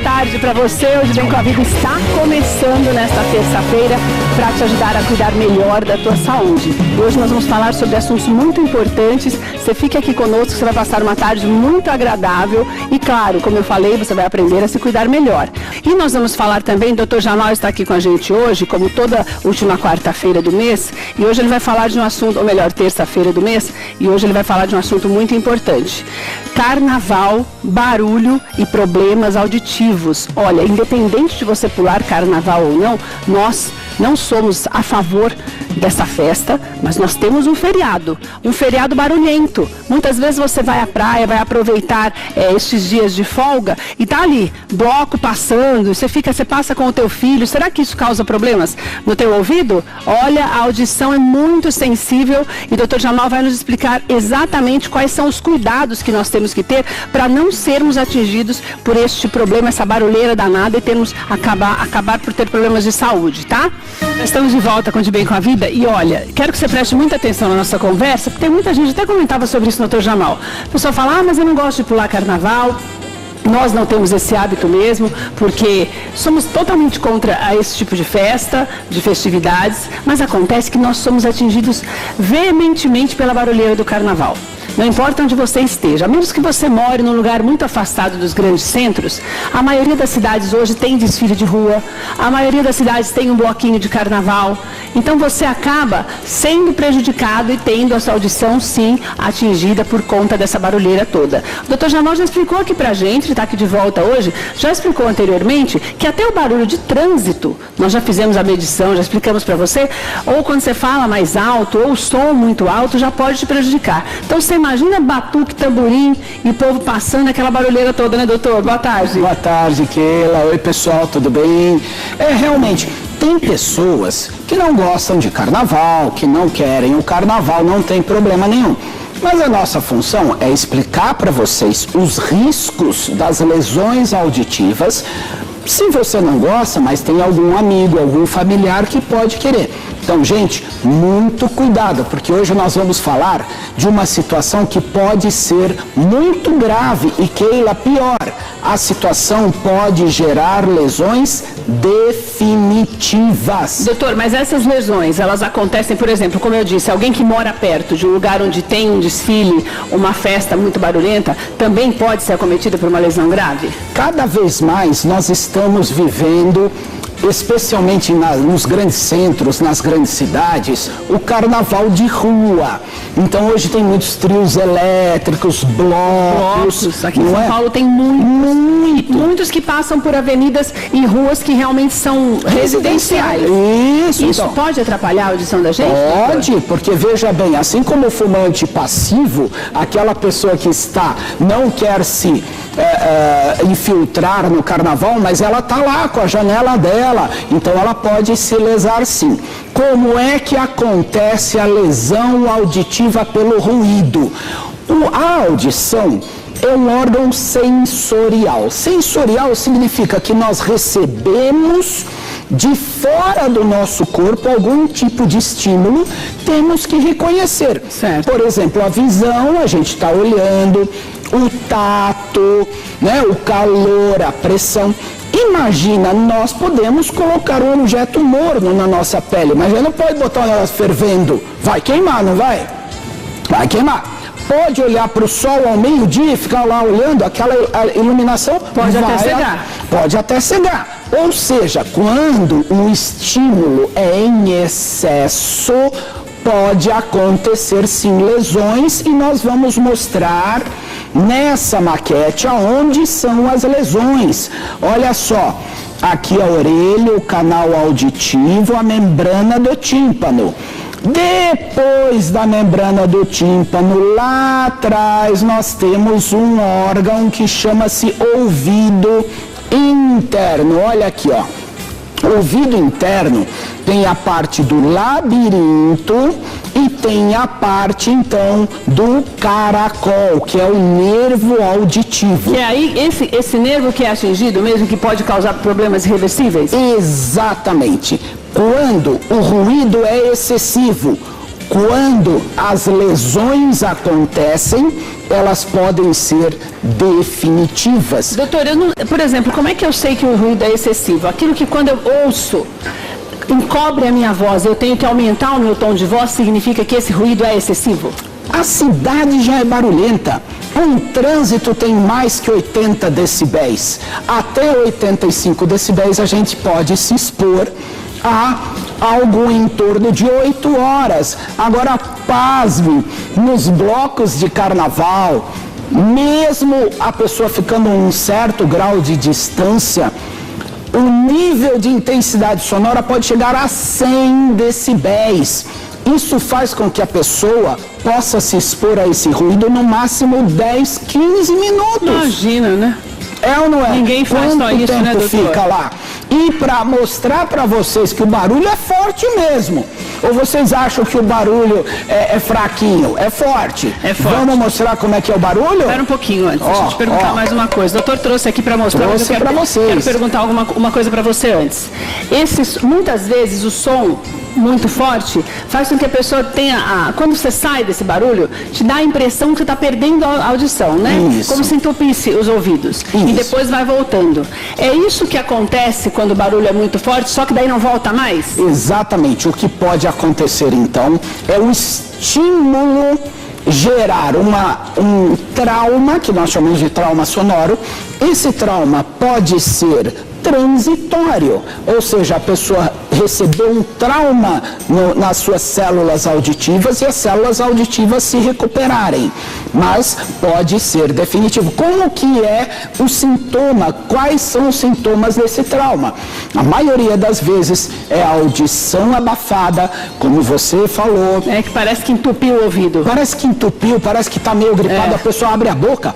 tarde para você. Hoje Bem com a Vida está começando nesta terça-feira para te ajudar a cuidar melhor da tua saúde. Hoje nós vamos falar sobre assuntos muito importantes. Você fica aqui conosco, você vai passar uma tarde muito agradável e, claro, como eu falei, você vai aprender a se cuidar melhor. E nós vamos falar também, o Dr. Jamal está aqui com a gente hoje, como toda última quarta-feira do mês, e hoje ele vai falar de um assunto, ou melhor, terça-feira do mês, e hoje ele vai falar de um assunto muito importante. Carnaval, barulho e problemas auditivos. Olha, independente de você pular carnaval ou não, nós não somos a favor dessa festa, mas nós temos um feriado barulhento. Muitas vezes você vai à praia, vai aproveitar estes dias de folga e tá ali, bloco passando, você passa com o teu filho. Será que isso causa problemas no teu ouvido? Olha, a audição é muito sensível e o Dr. Jamal vai nos explicar exatamente quais são os cuidados que nós temos que ter para não sermos atingidos por este problema, essa barulheira danada e acabar por ter problemas de saúde, tá? Estamos de volta com De Bem com a Vida e olha, quero que você preste muita atenção na nossa conversa, porque tem muita gente, até comentava sobre isso no Dr. Jamal. A pessoa fala, mas eu não gosto de pular carnaval. Nós não temos esse hábito mesmo, porque somos totalmente contra esse tipo de festa, de festividades, mas acontece que nós somos atingidos veementemente pela barulheira do carnaval. Não importa onde você esteja, a menos que você more num lugar muito afastado dos grandes centros, a maioria das cidades hoje tem desfile de rua, a maioria das cidades tem um bloquinho de carnaval, então você acaba sendo prejudicado e tendo a sua audição, sim, atingida por conta dessa barulheira toda. O Dr. Jamal já explicou aqui pra gente, ele está aqui de volta hoje, já explicou anteriormente que até o barulho de trânsito, nós já fizemos a medição, já explicamos para você, ou quando você fala mais alto, ou o som muito alto, já pode te prejudicar. Então você imagina batuque, tamborim e o povo passando aquela barulheira toda, né, doutor? Boa tarde. Boa tarde, Keila. Oi, pessoal, tudo bem? Realmente, tem pessoas que não gostam de carnaval, que não querem o carnaval, não tem problema nenhum. Mas a nossa função é explicar para vocês os riscos das lesões auditivas. Se você não gosta, mas tem algum amigo, algum familiar que pode querer. Então, gente, muito cuidado, porque hoje nós vamos falar de uma situação que pode ser muito grave e, Keila, pior. A situação pode gerar lesões definitivas. Doutor, mas essas lesões, elas acontecem, por exemplo, como eu disse, alguém que mora perto de um lugar onde tem um desfile, uma festa muito barulhenta, também pode ser acometido por uma lesão grave? Cada vez mais nós estamos vivendo, especialmente nos grandes centros, nas grandes cidades, o carnaval de rua. Então hoje tem muitos trios elétricos, blocos. Aqui em São Paulo tem muitos que passam por avenidas e ruas que realmente são residenciais. Isso então pode atrapalhar a audição da gente? Pode, porque veja bem, assim como o fumante passivo, aquela pessoa que não quer se infiltrar no carnaval, mas ela está lá com a janela dela, então ela pode se lesar sim. Como é que acontece a lesão auditiva pelo ruído? A audição é um órgão sensorial. Sensorial significa que nós recebemos de fora do nosso corpo algum tipo de estímulo, temos que reconhecer. Certo. Por exemplo, a visão, a gente está olhando, o tato, né, o calor, a pressão. Imagina, nós podemos colocar um objeto morno na nossa pele, mas já não pode botar um negócio fervendo. Vai queimar, não vai? Vai queimar. Pode olhar para o sol ao meio-dia e ficar lá olhando, aquela iluminação pode até cegar. Pode até cegar. Ou seja, quando um estímulo é em excesso, pode acontecer sim lesões e nós vamos mostrar nessa maquete aonde são as lesões. Olha só, aqui a orelha, o canal auditivo, a membrana do tímpano. Depois da membrana do tímpano, lá atrás, nós temos um órgão que chama-se ouvido interno. Olha aqui, ó. O ouvido interno tem a parte do labirinto e tem a parte, então, do caracol, que é o nervo auditivo. E aí, esse nervo que é atingido mesmo, que pode causar problemas irreversíveis? Exatamente. Quando o ruído é excessivo, Quando as lesões acontecem, elas podem ser definitivas. Doutor, por exemplo, como é que eu sei que o ruído é excessivo? Aquilo que quando eu ouço encobre a minha voz, eu tenho que aumentar o meu tom de voz, significa que esse ruído é excessivo? A cidade já é barulhenta. Um trânsito tem mais que 80 decibéis. Até 85 decibéis a gente pode se expor a algo em torno de 8 horas. Agora, pasme, nos blocos de carnaval, mesmo a pessoa ficando a um certo grau de distância, o nível de intensidade sonora pode chegar a 100 decibéis. Isso faz com que a pessoa possa se expor a esse ruído no máximo 10, 15 minutos. Imagina, né? É ou não é? Ninguém faz só isso, né, doutor? Fica lá. E para mostrar para vocês que o barulho é forte mesmo. Ou vocês acham que o barulho é fraquinho? É forte. É forte. Vamos mostrar como é que é o barulho? Espera um pouquinho antes. Deixa eu te perguntar mais uma coisa. O doutor trouxe aqui para mostrar. Trouxe para vocês. Quero perguntar uma coisa para você antes. Muitas vezes o som muito forte faz com que a pessoa tenha, quando você sai desse barulho, te dá a impressão que você está perdendo a audição, né? Isso. Como se entupisse os ouvidos. Isso. E depois vai voltando. É isso que acontece quando o barulho é muito forte, só que daí não volta mais? Exatamente. O que pode acontecer então é o estímulo gerar um trauma, que nós chamamos de trauma sonoro. Esse trauma pode ser transitório, ou seja, a pessoa recebeu um trauma nas suas células auditivas e as células auditivas se recuperarem, mas pode ser definitivo. Como que é o sintoma? Quais são os sintomas desse trauma? A maioria das vezes é a audição abafada, como você falou. É que parece que entupiu o ouvido. Parece que entupiu, parece que está meio gripado, a pessoa abre a boca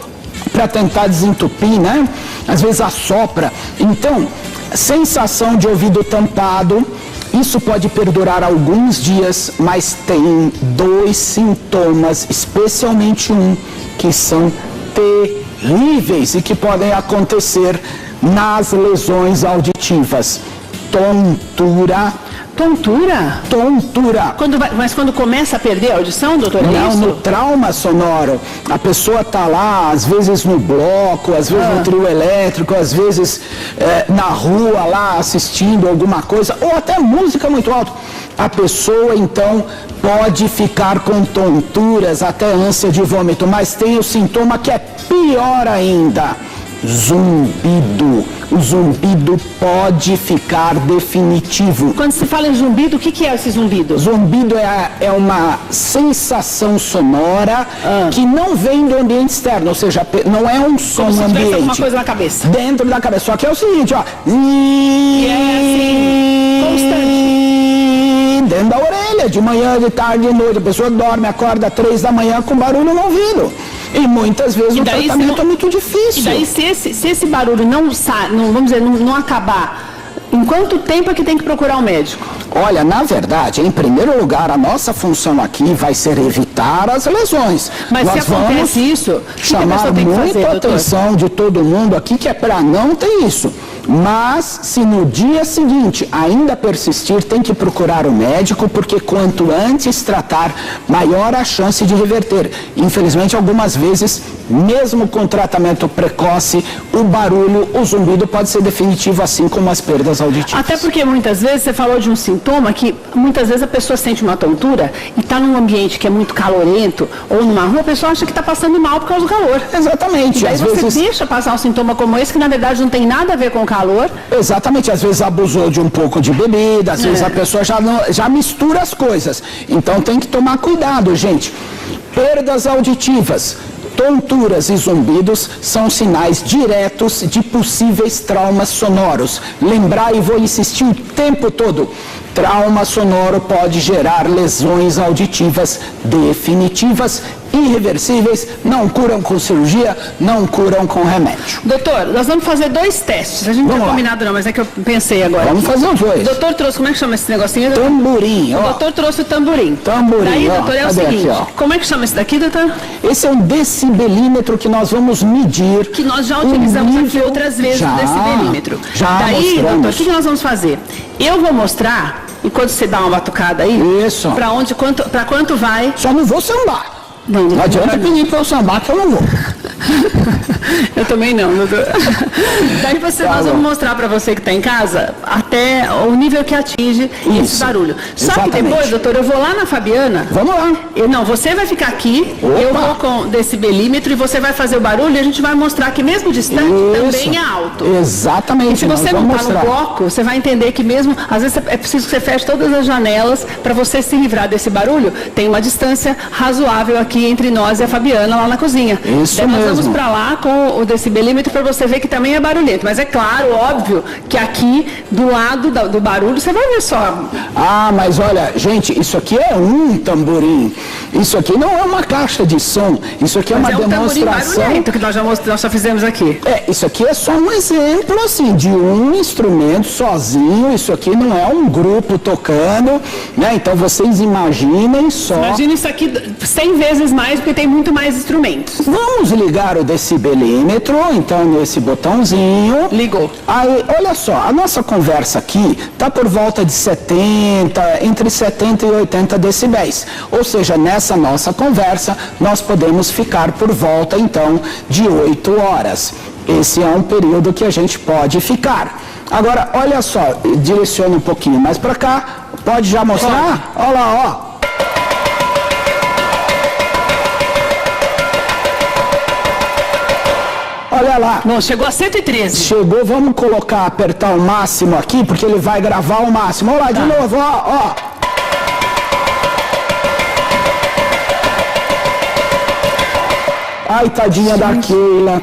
para tentar desentupir, né? Às vezes assopra. Então, sensação de ouvido tampado, isso pode perdurar alguns dias, mas tem 2 sintomas, especialmente um, que são terríveis e que podem acontecer nas lesões auditivas. Tontura. Tontura? Tontura. Mas quando começa a perder a audição, doutor? Não, no trauma sonoro. A pessoa está lá, às vezes no bloco, às vezes no trio elétrico, às vezes na rua lá assistindo alguma coisa, ou até música muito alta. A pessoa, então, pode ficar com tonturas, até ânsia de vômito, mas tem o sintoma que é pior ainda. Zumbido. O zumbido pode ficar definitivo. Quando se fala em zumbido, o que é esse zumbido? Zumbido é uma sensação sonora que não vem do ambiente externo, ou seja, não é um som como se ambiente. tivesse alguma coisa na cabeça. Dentro da cabeça. Só que é o seguinte, ó. E é assim, constante. Dentro da orelha, de manhã, de tarde, de noite. A pessoa dorme, acorda 3 da manhã com barulho no ouvido. E muitas vezes o tratamento é muito difícil. E daí, se esse barulho não acabar, em quanto tempo é que tem que procurar um médico? Olha, na verdade, em primeiro lugar, a nossa função aqui vai ser evitar as lesões. Mas nós se acontece isso, chamar muita atenção de todo mundo aqui, que é para não ter isso. Mas, se no dia seguinte ainda persistir, tem que procurar o médico, porque quanto antes tratar, maior a chance de reverter. Infelizmente, algumas vezes, mesmo com tratamento precoce, o barulho, o zumbido pode ser definitivo, assim como as perdas auditivas. Até porque muitas vezes, você falou de um sintoma que muitas vezes a pessoa sente uma tontura e está num ambiente que é muito calorento, ou numa rua, a pessoa acha que está passando mal por causa do calor. Exatamente. E daí você deixa passar um sintoma como esse, que na verdade não tem nada a ver com o calor. Exatamente, às vezes abusou de um pouco de bebida, às vezes a pessoa já mistura as coisas. Então tem que tomar cuidado, gente. Perdas auditivas, tonturas e zumbidos são sinais diretos de possíveis traumas sonoros. Lembrar, e vou insistir o tempo todo, trauma sonoro pode gerar lesões auditivas definitivas e irreversíveis, não curam com cirurgia, não curam com remédio. Doutor, nós vamos fazer 2 testes. A gente não tinha combinado não, mas é que eu pensei agora. Vamos fazer os 2. O doutor trouxe, como é que chama esse negocinho? Tamborim, ó. O doutor trouxe o tamborim. Daí, doutor, é o seguinte, aqui, como é que chama esse daqui, doutor? Esse é um decibelímetro que nós vamos medir. Que nós já utilizamos aqui outras vezes o decibelímetro. Daí, doutor, o que nós vamos fazer? Eu vou mostrar, enquanto você dá uma batucada aí, para quanto vai. Só não vou sambar. Não adianta pedir para eu sambar que eu não vou. Eu também não, doutor. Daí nós vamos mostrar para você que está em casa até o nível que atinge esse barulho. Só que depois, doutor, eu vou lá na Fabiana. Vamos lá. Não, você vai ficar aqui, eu vou com decibelímetro e você vai fazer o barulho e a gente vai mostrar que mesmo distante também é alto. Exatamente. E se você não está no bloco, você vai entender que mesmo, às vezes é preciso que você feche todas as janelas para você se livrar desse barulho. Tem uma distância razoável aqui entre nós e a Fabiana lá na cozinha. Isso daí mesmo. Nós vamos para lá com o decibelímetro para você ver que também é barulhento. Mas é claro, óbvio, que aqui do lado do barulho você vai ver só. Ah, mas olha, gente, isso aqui é um tamborim. Isso aqui não é uma caixa de som. Isso aqui é uma demonstração. Que nós já fizemos aqui. Isso aqui é só um exemplo assim de um instrumento sozinho. Isso aqui não é um grupo tocando, né? Então vocês imaginem só. Imagina isso aqui 100 vezes mais, porque tem muito mais instrumentos. Vamos ligar o decibelímetro, então nesse botãozinho. Ligou. Aí, olha só, a nossa conversa aqui está por volta de entre 70 e 80 decibéis. Ou seja, nessa nossa conversa, nós podemos ficar por volta, então, de 8 horas. Esse é um período que a gente pode ficar. Agora, olha só, direciona um pouquinho mais para cá. Pode já mostrar? Olha lá, ó. Olha lá. Não, chegou a 113. Chegou, vamos apertar o máximo aqui, porque ele vai gravar o máximo. Olha lá, de novo, ó. Ai, tadinha da Keila.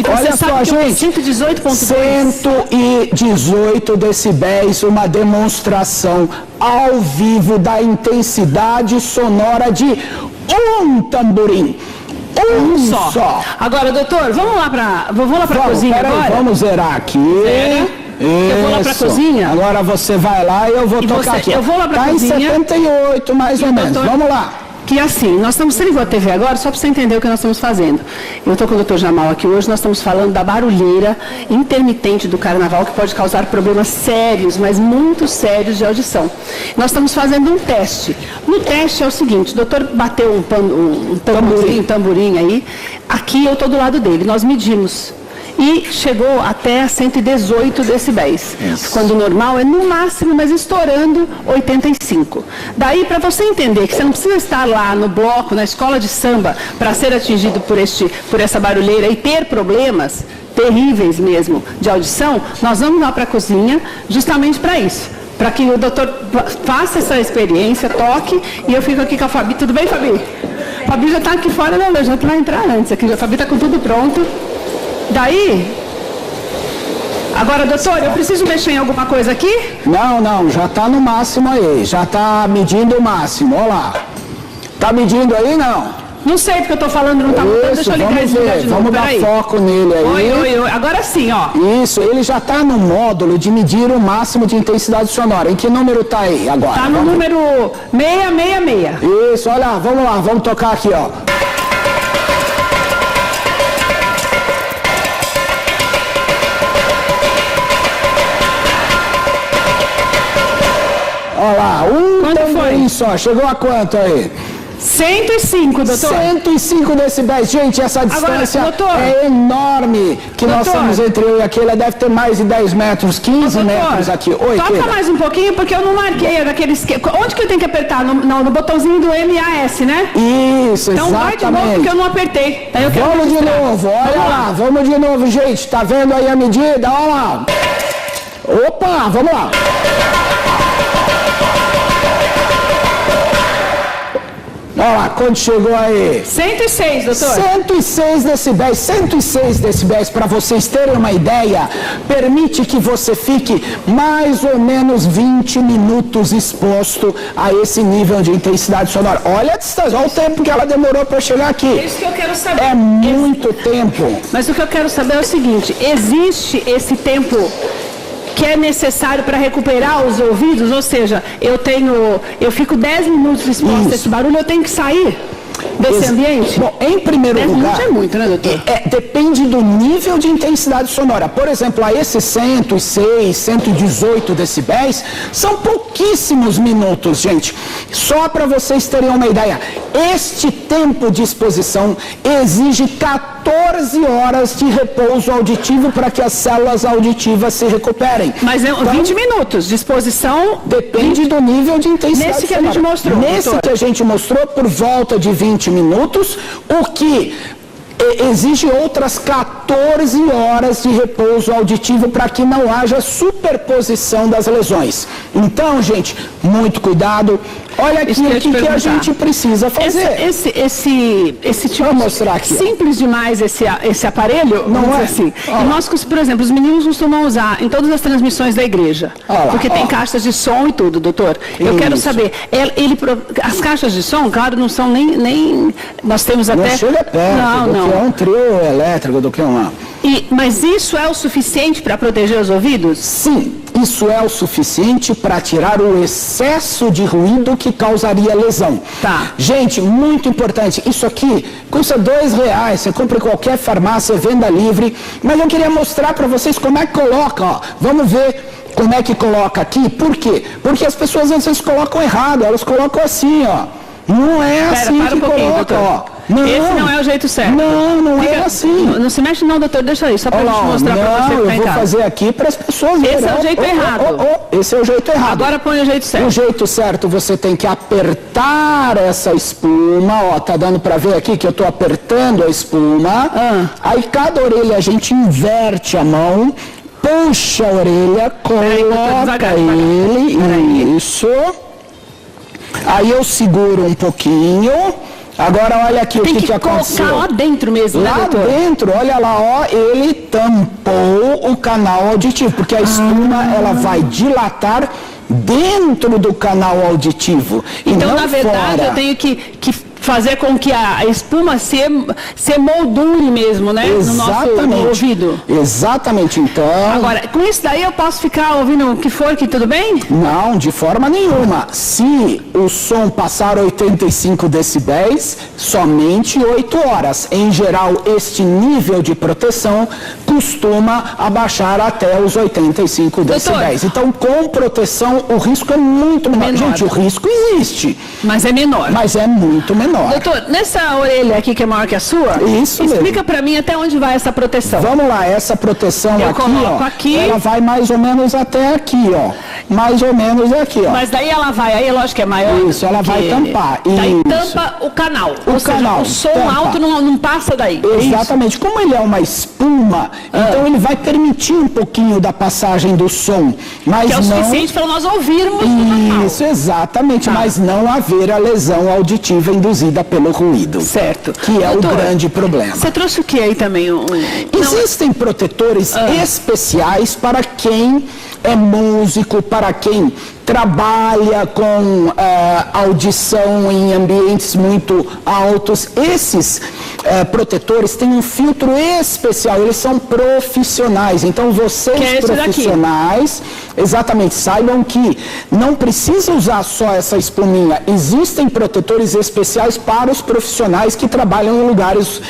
Olha só, gente. 118 decibéis, uma demonstração ao vivo da intensidade sonora de um tamborim. Um só. Agora, doutor, vamos lá para a cozinha agora? Vamos zerar aqui. Eu vou lá para a cozinha. Agora você vai lá e eu vou tocar aqui. Eu vou lá para a cozinha. Está em 78, mais ou menos. Vamos lá. Que assim, nós estamos, você ligou a TV agora, só para você entender o que nós estamos fazendo. Eu estou com o Dr. Jamal aqui hoje, nós estamos falando da barulheira intermitente do carnaval, que pode causar problemas sérios, mas muito sérios de audição. Nós estamos fazendo um teste. No teste é o seguinte, o doutor bateu um tamborim aí, aqui eu estou do lado dele, nós medimos. E chegou até 118 decibéis. Isso. Quando o normal é no máximo, mas estourando 85. Daí, para você entender que você não precisa estar lá no bloco, na escola de samba, para ser atingido por essa barulheira e ter problemas terríveis mesmo de audição, nós vamos lá para a cozinha justamente para isso. Para que o doutor faça essa experiência, toque, e eu fico aqui com a Fabi. Tudo bem, Fabi? A Fabi já está aqui fora, não, já vai entrar antes. Aqui, a Fabi está com tudo pronto. Daí, agora, doutor, eu preciso mexer em alguma coisa aqui? Não, já está no máximo aí, já está medindo o máximo, olha lá. Está medindo aí, não? Não sei, porque eu estou falando, não está mudando, deixa eu ligar esse lugar de novo. Vamos dar foco nele aí. Oi, agora sim, ó. Isso, ele já está no módulo de medir o máximo de intensidade sonora. Em que número está aí agora? Está no número 666. Isso, olha, vamos lá, vamos tocar aqui, ó. Olha lá, tamborim só. Chegou a quanto aí? 105, doutor. 105 decibéis. Gente, essa distância agora, é enorme que nós temos entre eu e aqui. Ela deve ter mais de 10 metros, 15 metros aqui. Oi, toca mais um pouquinho, porque eu não marquei daqueles... Onde que eu tenho que apertar? No botãozinho do MAS, né? Isso, então, exatamente. Então vai de novo, porque eu não apertei. Vamos de novo, olha lá. Vamos de novo, gente. Tá vendo aí a medida? Olha lá. Opa, vamos lá. Olha lá, quando chegou aí? 106, doutor. 106 decibéis. 106 decibéis, para vocês terem uma ideia, permite que você fique mais ou menos 20 minutos exposto a esse nível de intensidade sonora. Olha a distância, olha o tempo que ela demorou para chegar aqui. É isso que eu quero saber. É muito tempo. Mas o que eu quero saber é o seguinte, existe esse tempo que é necessário para recuperar os ouvidos? Ou seja, eu fico 10 minutos exposto a esse barulho, eu tenho que sair desse ambiente? Bom, em primeiro 10 lugar... minutos é muito, né, doutor? Depende do nível de intensidade sonora. Por exemplo, a esses 106, 118 decibéis, são pouquíssimos minutos, gente. Só para vocês terem uma ideia, este tempo de exposição exige 14 horas de repouso auditivo para que as células auditivas se recuperem. Mas então, 20 minutos de exposição... Depende do nível de intensidade Nesse que sonora. a gente mostrou, Nesse doutor. que a gente mostrou, por volta de 20 minutos, o que exige outras 14 horas de repouso auditivo para que não haja superposição das lesões. Então, gente, muito cuidado. Olha aqui o que a gente precisa fazer. Esse tipo, vou mostrar aqui, simples demais esse aparelho, não é assim. E nós, por exemplo, os meninos costumam usar em todas as transmissões da igreja. Porque tem caixas de som e tudo, doutor. Eu quero saber, as caixas de som, claro, não são nem nós temos até... Não chega perto do que é um trio elétrico, do que uma... Mas isso é o suficiente para proteger os ouvidos? Sim, isso é o suficiente para tirar o excesso de ruído que causaria lesão. Tá. Gente, muito importante, isso aqui custa R$2, você compra em qualquer farmácia, venda livre, mas eu queria mostrar para vocês como é que coloca, ó. Vamos ver como é que coloca aqui, por quê? Porque as pessoas às vezes colocam errado, elas colocam assim, ó. Não é assim que coloca, ó. Não, esse não é o jeito certo. Não é assim. Não se mexe não, doutor, deixa aí, só para gente mostrar para você que tá em casa. Eu vou fazer aqui para as pessoas verem. Esse é o jeito errado. Esse é o jeito errado. Agora põe o jeito certo. O jeito certo, você tem que apertar essa espuma, ó, tá dando para ver aqui que eu tô apertando a espuma. Aí cada orelha a gente inverte a mão, puxa a orelha, coloca ele, isso. Aí eu seguro um pouquinho. Agora olha aqui o que aconteceu. Tem que colocar lá dentro mesmo, né, doutor? Lá dentro, olha lá, ó, ele tampou o canal auditivo, porque a espuma, ela vai dilatar dentro do canal auditivo. Então, na verdade, eu tenho que fazer com que a espuma se moldure mesmo, né? Exatamente. No nosso ouvido. Exatamente, então... Agora, com isso daí eu posso ficar ouvindo o que for, que tudo bem? Não, de forma nenhuma. Se o som passar 85 decibéis, somente 8 horas. Em geral, este nível de proteção costuma abaixar até os 85 decibéis. Então, com proteção, o risco é muito menor. Gente, o risco existe. Mas é menor. Mas é muito menor. Doutor, nessa orelha aqui que é maior que a sua, isso explica para mim até onde vai essa proteção. Vamos lá, essa proteção eu aqui, coloco ó, aqui, ela vai mais ou menos até aqui, ó. Mais ou menos aqui, ó. Mas daí ela vai, aí lógico que é maior. Isso, ela vai tampar. Daí tampa o canal. Ou seja, o som alto não passa daí. Exatamente. Como ele é uma espuma, então ele vai permitir um pouquinho da passagem do som. Mas que é o suficiente para nós ouvirmos o canal. Isso, exatamente. Mas não haver a lesão auditiva induzida pelo ruído. Certo. Que é doutor, o grande problema. Você trouxe o que aí também? Existem protetores especiais para quem é músico, para quem trabalha com audição em ambientes muito altos. Esses protetores têm um filtro especial, eles são profissionais. Então, vocês profissionais, exatamente, saibam que não precisa usar só essa espuminha. Existem protetores especiais para os profissionais que trabalham em lugares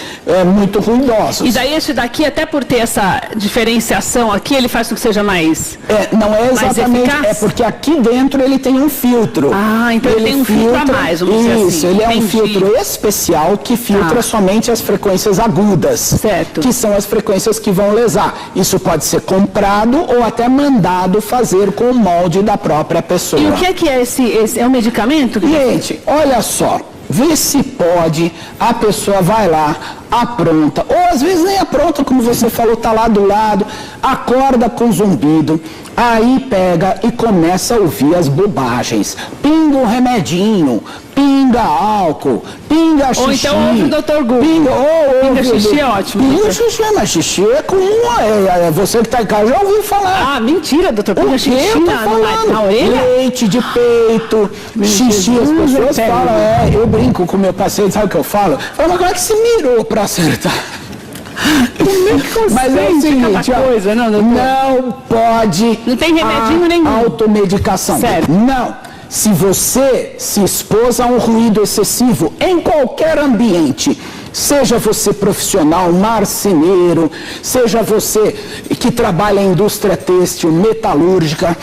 muito ruidosos. E daí esse daqui, até por ter essa diferenciação aqui, ele faz com que seja mais não é exatamente, é porque aqui dentro ele tem um filtro. Então ele tem um filtro a mais, vamos dizer assim. Isso, ele é um filtro especial que filtra somente as frequências agudas. Certo. Que são as frequências que vão lesar. Isso pode ser comprado ou até mandado fazer com o molde da própria pessoa. E o que é esse? É um medicamento? Gente, olha só. Vê se pode, a pessoa vai lá, apronta, ou às vezes nem apronta, como você falou, tá lá do lado, acorda com zumbido, aí pega e começa a ouvir as bobagens, pinga um remedinho, pinga álcool, pinga xixi. Ou então ouve o Dr. Google. Pinga xixi é ótimo. Pinga xixi, mas xixi é com você que está em casa já ouviu falar. Ah, mentira, doutor. Pinga xixi na orelha? Leite de peito, xixi, as pessoas falam, eu brinco com o meu paciente, sabe o que eu falo? Eu falo, mas como é que se mirou para acertar? Mas é o seguinte, coisa, não pode. Não tem remedinho nenhum. Automedicação. Certo. Não. Se você se expôs a um ruído excessivo em qualquer ambiente, seja você profissional, marceneiro, seja você que trabalha em indústria têxtil, metalúrgica,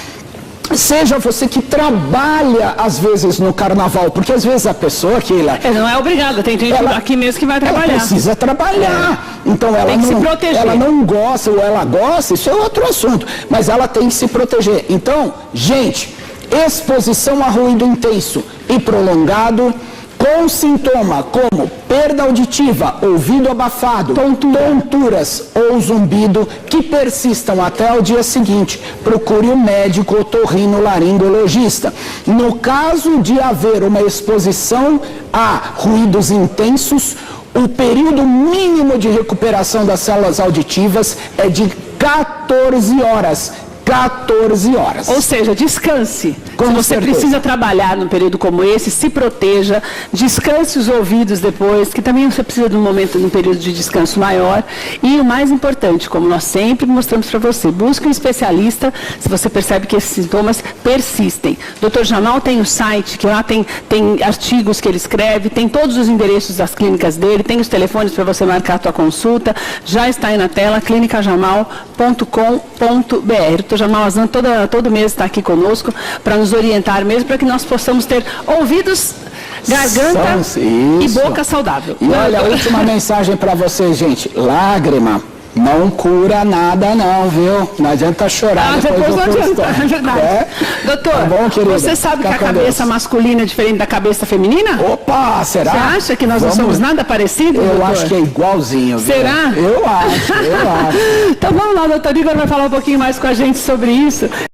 seja você que trabalha, às vezes, no carnaval, porque às vezes a pessoa que não é obrigada, tem gente aqui mesmo que vai trabalhar. Ela precisa trabalhar. Então ela tem que se proteger. Ela não gosta ou ela gosta, isso é outro assunto, mas ela tem que se proteger. Então, gente, exposição a ruído intenso e prolongado, com sintoma como perda auditiva, ouvido abafado, tonturas ou zumbido que persistam até o dia seguinte, procure o médico otorrinolaringologista. No caso de haver uma exposição a ruídos intensos, o período mínimo de recuperação das células auditivas é de 14 horas. 14 horas. Ou seja, descanse. Com Se você certeza. precisa trabalhar num período como esse, se proteja, descanse os ouvidos depois, que também você precisa de um período de descanso maior. E o mais importante, como nós sempre mostramos para você, busque um especialista se você percebe que esses sintomas persistem. Dr. Jamal tem o site, que lá tem artigos que ele escreve, tem todos os endereços das clínicas dele, tem os telefones para você marcar a tua consulta, já está aí na tela, clinicajamal.com.br. Jamal Azan todo mês está aqui conosco para nos orientar mesmo, para que nós possamos ter ouvidos, garganta e boca saudável. E olha, a última mensagem para vocês, gente. Lágrima não cura nada não, viu? Não adianta chorar depois não adianta, é verdade. Doutor, tá bom, você sabe que a cabeça masculina é diferente da cabeça feminina? Opa, será? Você acha que nós não somos nada parecidos, Eu doutor? acho que é igualzinho. Será? Viu? Eu acho. Então vamos lá, doutor Igor vai falar um pouquinho mais com a gente sobre isso.